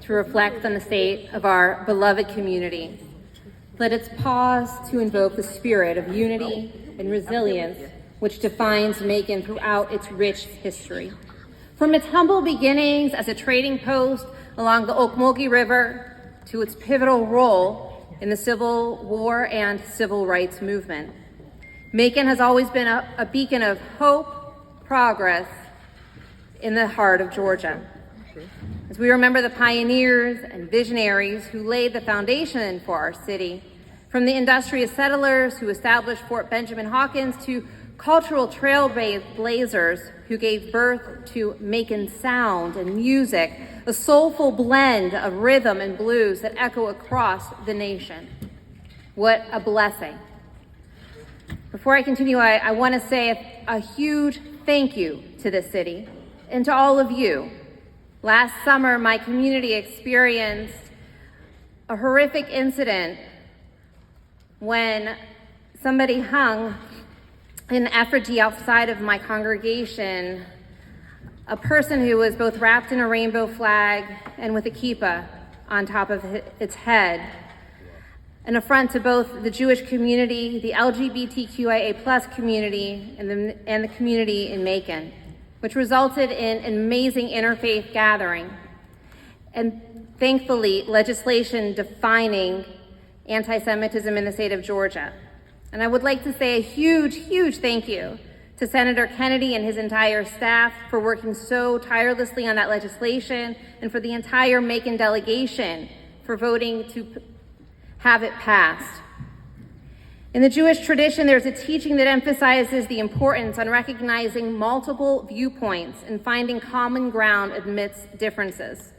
to reflect on the state of our beloved community. Let us pause to invoke the spirit of unity and resilience which defines Macon throughout its rich history. From its humble beginnings as a trading post along the Ocmulgee River to its pivotal role in the Civil War and Civil Rights movement, Macon has always been a beacon of hope, progress in the heart of Georgia. As we remember the pioneers and visionaries who laid the foundation for our city, from the industrious settlers who established Fort Benjamin Hawkins to cultural trailblazers who gave birth to Macon sound and music, a soulful blend of rhythm and blues that echo across the nation. What a blessing. Before I continue, I want to say a huge thank you to this city and to all of you. Last summer, my community experienced a horrific incident when somebody hung in effigy outside of my congregation, a person who was both wrapped in a rainbow flag and with a kippah on top of its head, an affront to both the Jewish community, the LGBTQIA+ community, and the community in Macon, which resulted in an amazing interfaith gathering, and thankfully legislation defining anti-Semitism in the state of Georgia. And I would like to say a huge, huge thank you to Senator Kennedy and his entire staff for working so tirelessly on that legislation, and for the entire Macon delegation for voting to have it passed. In the Jewish tradition, there's a teaching that emphasizes the importance on recognizing multiple viewpoints and finding common ground amidst differences.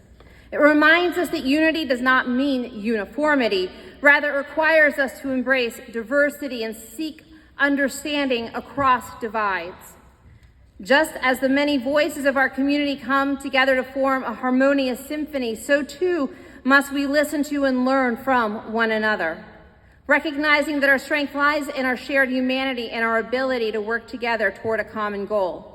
It reminds us that unity does not mean uniformity. Rather, it requires us to embrace diversity and seek understanding across divides. Just as the many voices of our community come together to form a harmonious symphony, so too must we listen to and learn from one another, recognizing that our strength lies in our shared humanity and our ability to work together toward a common goal.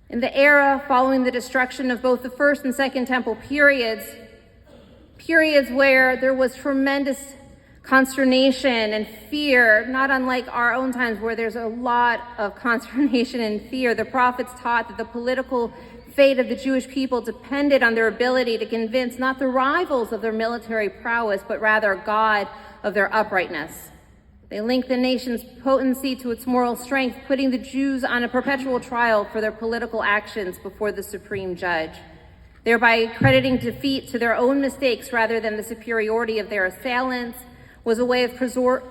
In the era following the destruction of both the First and Second Temple periods where there was tremendous consternation and fear, not unlike our own times where there's a lot of consternation and fear, the prophets taught that the political fate of the Jewish people depended on their ability to convince not the rivals of their military prowess, but rather God of their uprightness. They linked the nation's potency to its moral strength, putting the Jews on a perpetual trial for their political actions before the supreme judge, thereby crediting defeat to their own mistakes rather than the superiority of their assailants, was a way of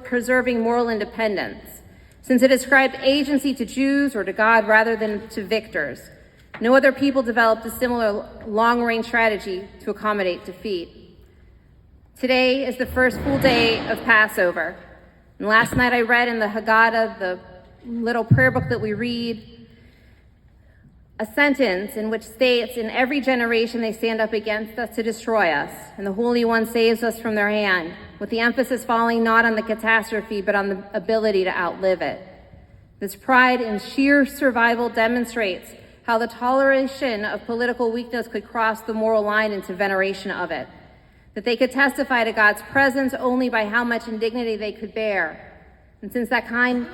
preserving moral independence, since it ascribed agency to Jews or to God rather than to victors. No other people developed a similar long-range strategy to accommodate defeat. Today is the first full day of Passover. And last night I read in the Haggadah, the little prayer book that we read, a sentence in which states, "In every generation they stand up against us to destroy us, and the Holy One saves us from their hand," with the emphasis falling not on the catastrophe, but on the ability to outlive it. This pride in sheer survival demonstrates how the toleration of political weakness could cross the moral line into veneration of it, that they could testify to God's presence only by how much indignity they could bear. And since that kind,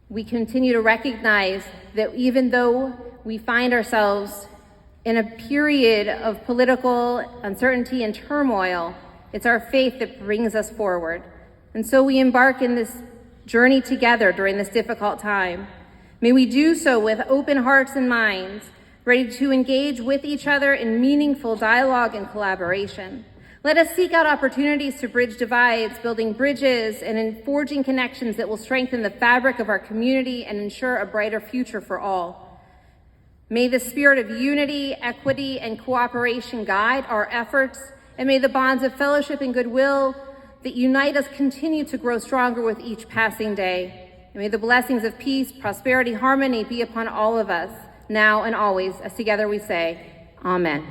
we continue to recognize that even though we find ourselves in a period of political uncertainty and turmoil, it's our faith that brings us forward. And so we embark in this journey together during this difficult time. May we do so with open hearts and minds, ready to engage with each other in meaningful dialogue and collaboration. Let us seek out opportunities to bridge divides, building bridges and in forging connections that will strengthen the fabric of our community and ensure a brighter future for all. May the spirit of unity, equity, and cooperation guide our efforts, and may the bonds of fellowship and goodwill that unite us continue to grow stronger with each passing day. And may the blessings of peace, prosperity, harmony be upon all of us, now and always, as together we say, Amen.